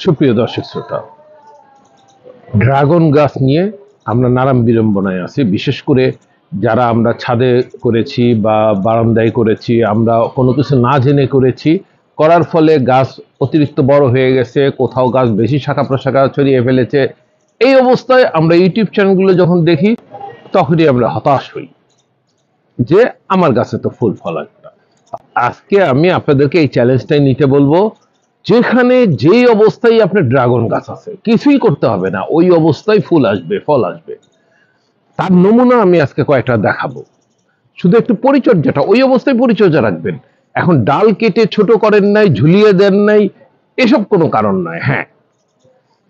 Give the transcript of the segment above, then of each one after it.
সুপ্রিয় দর্শক শ্রোতা, ড্রাগন গাছ নিয়ে আমরা নানান বিড়ম্বনায় আছি। বিশেষ করে যারা আমরা ছাদে করেছি বা বারান্দায় করেছি, আমরা কোনো কিছু না জেনে করেছি, করার ফলে গাছ অতিরিক্ত বড় হয়ে গেছে, কোথাও গাছ বেশি শাখা প্রশাখা ছড়িয়ে ফেলেছে। এই অবস্থায় আমরা ইউটিউব চ্যানেলগুলো যখন দেখি তখনই আমরা হতাশ হই যে আমার গাছে তো ফুল ফল আসবে না। আজকে আমি আপনাদেরকে এই চ্যালেঞ্জটাই নিতে বলবো, যেখানে যেই অবস্থায় আপনার ড্রাগন গাছ আছে কিছুই করতে হবে না, ওই অবস্থায় ফুল আসবে, ফল আসবে। তার নমুনা আমি আজকে কয়েকটা দেখাবো। শুধু একটু পরিচর্যাটা ওই অবস্থায় পরিচর্যা রাখবেন। এখন ডাল কেটে ছোট করেন নাই, ঝুলিয়ে দেন নাই, এসব কোনো কারণ নয়। হ্যাঁ,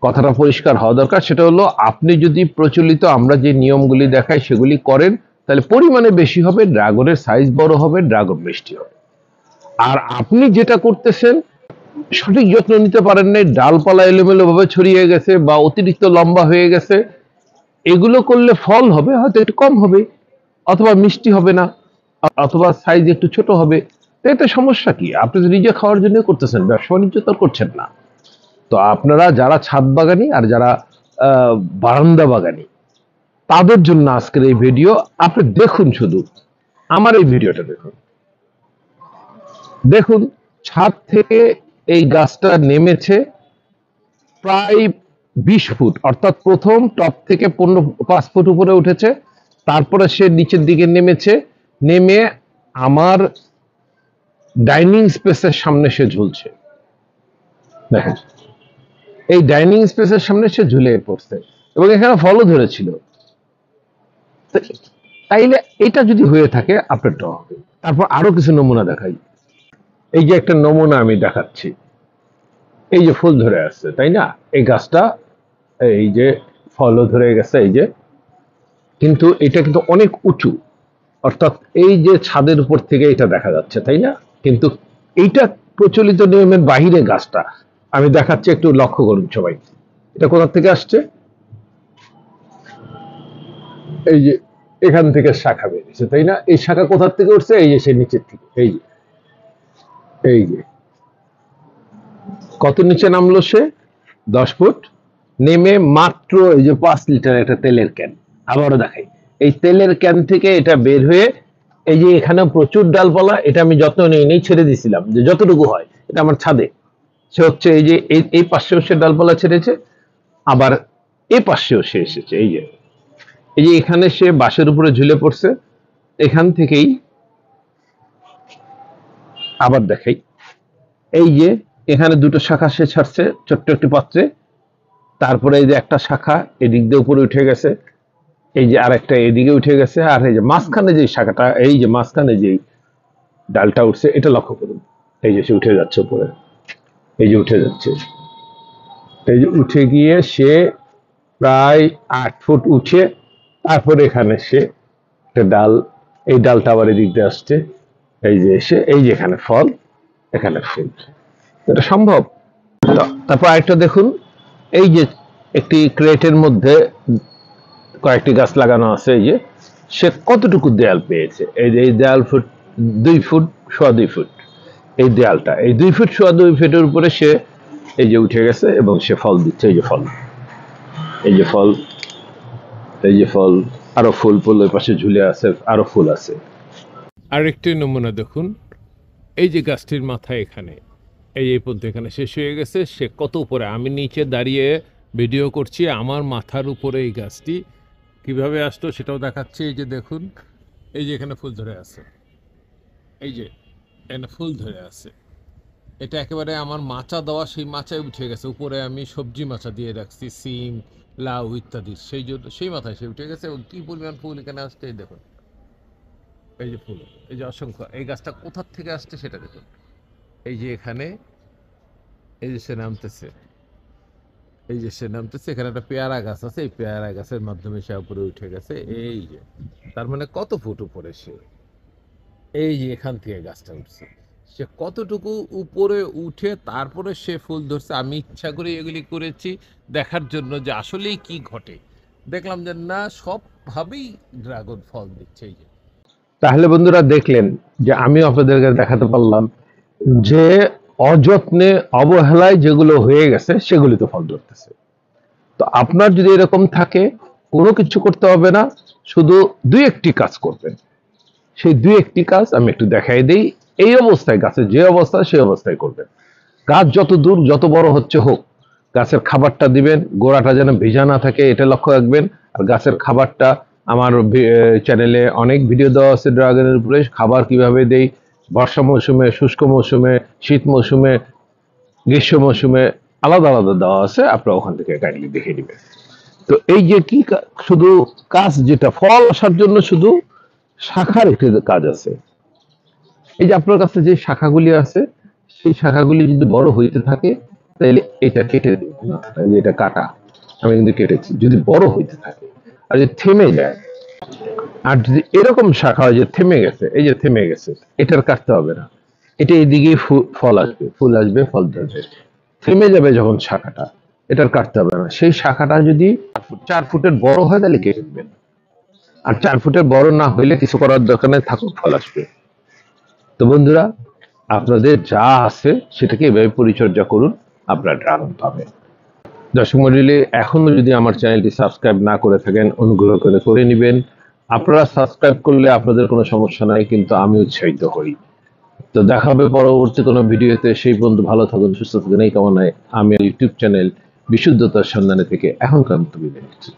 কথাটা পরিষ্কার হওয়া দরকার, সেটা হলো আপনি যদি প্রচলিত আমরা যে নিয়মগুলি দেখাই সেগুলি করেন, তাহলে পরিমাণে বেশি হবে, ড্রাগনের সাইজ বড় হবে, ড্রাগন মিষ্টি হবে। আর আপনি যেটা করতেছেন, সঠিক যত্ন নিতে পারেন নাই, ডালপালা এলোমেলো ভাবে ছড়িয়ে গেছে বা অতিরিক্ত লম্বা হয়ে গেছে, এগুলো করলে ফল হবে হয়তো একটু কম হবে, অথবা মিষ্টি হবে না, অথবা সাইজ একটু ছোট হবে। তো এতে সমস্যা কি? আপনি তো নিজে খাওয়ার জন্য করতেছেন, ব্যবসা বাণিজ্য তো করছেন না। তো আপনারা যারা ছাদ বাগানি আর যারা বারান্দা বাগানি, তাদের জন্য আজকের এই ভিডিও। আপনি দেখুন, শুধু আমার এই ভিডিওটা দেখুন। দেখুন, ছাদ থেকে এই গাছটা নেমেছে প্রায় 20 ফুট, অর্থাৎ প্রথম টপ থেকে 5 ফুট উপরে উঠেছে, তারপরে সে নিচের দিকে নেমেছে, নেমে আমার ডাইনিং স্পেসের সামনে সে ঝুলছে। দেখেন, এই ডাইনিং স্পেসের সামনে সে ঝুলে পড়ছে এবং এখানে ফলও ধরেছিল। তাইলে এটা যদি হয়ে থাকে আপনারটা হবে। তারপর আরো কিছু নমুনা দেখাই। এই যে একটা নমুনা আমি দেখাচ্ছি, এই যে ফুল ধরে আসছে, তাই না? এই গাছটা এই যে ফলও ধরে গেছে, এই যে, কিন্তু এটা কিন্তু অনেক উঁচু, অর্থাৎ এই যে ছাদের উপর থেকে এটা দেখা যাচ্ছে, তাই না? কিন্তু এইটা প্রচলিত নিয়মের বাহিরে গাছটা। আমি দেখাচ্ছি, একটু লক্ষ্য করুন সবাই। এটা কোথা থেকে আসছে? এই যে এখান থেকে শাখা বেরিয়েছে, তাই না? এই শাখা কোথা থেকে উঠছে? এই যে সে নিচের থেকে, এই যে, এই যে কত নিচে নামলো সে? 10 ফুট। নেমে মাত্র এই যে 5 লিটার একটা তেলের ক্যান, আবারও দেখাই, এই তেলের ক্যান থেকে এটা বের হয়ে এই যে এখানে প্রচুর ডালপালা, এটা আমি যত্ন নেই ছেড়ে দিছিলাম যে যতটুকু হয়, এটা আমার ছাদে। সে হচ্ছে এই যে এই পাশেও সে ডালপালা ছেড়েছে, আবার এই পাশেও সে এসেছে, এই যে, এই যে এখানে সে বাঁশের উপরে ঝুলে পড়ছে। এখান থেকেই আবার দেখাই, এই যে এখানে দুটো শাখা সে ছাড়ছে ছোট্ট একটি পাত্রে, তারপরে এই যে একটা শাখা এদিক দিয়ে উপরে উঠে গেছে, এই যে আরেকটা এদিকে উঠে গেছে, আর এই যে মাঝখানে যে শাখাটা, এই যে মাঝখানে যে ডালটা উঠছে, এটা লক্ষ্য করুন। এই যে সে উঠে যাচ্ছে উপরে, এই যে উঠে যাচ্ছে, এই যে উঠে গিয়ে সে প্রায় 8 ফুট উঠে তারপরে এখানে সে একটা ডাল, এই ডালটা আবার এদিক দিয়ে আসছে, এই যে এসে এই যে এখানে ফল, এখানে ফুল। এটা সম্ভব? তারপর আরেকটা দেখুন, এই যে একটি ক্রেটের মধ্যে কয়েকটি গাছ লাগানো আছে, এই যে সে কতটুকু দেয়াল পেয়েছে, এই যে এই দেয়াল 2 ফুট, সোয়া 2 ফুট, এই দেয়ালটা, এই 2 ফুট সোয়া 2 ফুটের উপরে সে এই যে উঠে গেছে এবং সে ফল দিচ্ছে। এই যে ফল, এই যে ফল, এই যে ফল, আরো ফুল ফুল ওই পাশে ঝুলে আছে, আরো ফুল আছে। আরেকটি নমুনা দেখুন, এই যে গাছটির মাথা এখানে, এই পর্যন্ত এখানে শেষ হয়ে গেছে, সে কত উপরে, আমি নিচে দাঁড়িয়ে ভিডিও করছি, আমার মাথার উপরে এই গাছটি কিভাবে আসতো সেটাও দেখাচ্ছি। এই যে দেখুন, এই যে এখানে ফুল ধরে আছে, এই যে এখানে ফুল ধরে আছে, এটা একেবারে আমার মাচা দেওয়া, সেই মাচায় উঠে গেছে উপরে। আমি সবজি মাচা দিয়ে রাখছি, সিম, লাউ ইত্যাদি, সেই জন্য সেই মাথায় সে উঠে গেছে এবং কি পরিমাণ ফুল এখানে আসছে। এই দেখুন, এই যে ফুল, এই যে অসংখ্য। এই গাছটা কোথার থেকে আসছে সেটা দেখুন, এই যে এখানে, এই যে সে নামতেছে, এই যে সে নামতেছে, এখানে একটা পেয়ারা গাছ আছে, এই পেয়ারা গাছের মাধ্যমে সে উপরে উঠে গেছে। এই যে, তার মানে কত ফুট উপরে সে, এই যে এখান থেকে গাছটা উঠছে, সে কতটুকু উপরে উঠে তারপরে সে ফুল ধরছে। আমি ইচ্ছা করে এগুলি করেছি দেখার জন্য যে আসলেই কি ঘটে। দেখলাম যে না, সবভাবেই ড্রাগন ফল দিচ্ছে। এই যে, তাহলে বন্ধুরা দেখলেন যে আমি আপনাদেরকে দেখাতে পারলাম যে অযত্নে অবহেলায় যেগুলো হয়ে গেছে সেগুলি তো ফল ধরতেছে। তো আপনার যদি এরকম থাকে, কোনো কিছু করতে হবে না, শুধু দুই একটি কাজ করবেন। সেই দুই একটি কাজ আমি একটু দেখাই দিই। এই অবস্থায়, গাছের যে অবস্থা সেই অবস্থায় করবেন। গাছ যত দূর যত বড় হচ্ছে হোক, গাছের খাবারটা দিবেন, গোড়াটা যেন ভেজা না থাকে এটা লক্ষ্য রাখবেন। আর গাছের খাবারটা আমার চ্যানেলে অনেক ভিডিও দেওয়া আছে ড্রাগনের উপরে, খাবার কিভাবে দেই, বর্ষা মৌসুমে, শুষ্ক মৌসুমে, শীত মৌসুমে, গ্রীষ্ম মৌসুমে আলাদা আলাদা দেওয়া আছে, আপনারা ওখান থেকে কাইন্ডলি দেখে নেবেন। তো এই যে কি শুধু কাজ, যেটা ফল আসার জন্য শুধু শাখার একটি কাজ আছে। এই যে আপনার কাছে যে শাখাগুলি আছে, সেই শাখাগুলি যদি বড় হইতে থাকে তাহলে এটা কেটে দিন। এই যে এটা কাটা, আমি কিন্তু কেটেছি। যদি বড় হইতে থাকে আর যদি থেমে যায়, আর যদি এরকম শাখা হয় যে থেমে গেছে, এই যে থেমে গেছে, এটার কাটতে হবে না। এটা এদিকে ফল আসবে, ফুল আসবে, ফল ধরবে। থেমে যাবে যখন শাখাটা, এটার কাটতে হবে না। সেই শাখাটা যদি 4 ফুটের বড় হয় তাহলে কেটে দেবেন। আর 4 ফুটের বড় না হইলে কিছু করার দরকার নেই, থাকুক, ফল আসবে। তো বন্ধুরা, আপনাদের যা আছে সেটাকে এভাবে পরিচর্যা করুন, আপনার ড্রাগন পাবেন। দর্শক মণ্ডলী, এখনো যদি আমার চ্যানেলটি সাবস্ক্রাইব না করে থাকেন, অনুগ্রহ করে করে নেবেন। আপনারা সাবস্ক্রাইব করলে আপনাদের কোনো সমস্যা নাই, কিন্তু আমি উৎসাহিত হই। তো দেখা হবে পরবর্তী কোনো ভিডিওতে। সেই বন্ধু ভালো থাকুন, সুস্থ থাকুন এই কামনায় আমি ইউটিউব চ্যানেল বিশুদ্ধতার সন্ধানে থেকে এখনকার মতো বিদায় নিচ্ছি।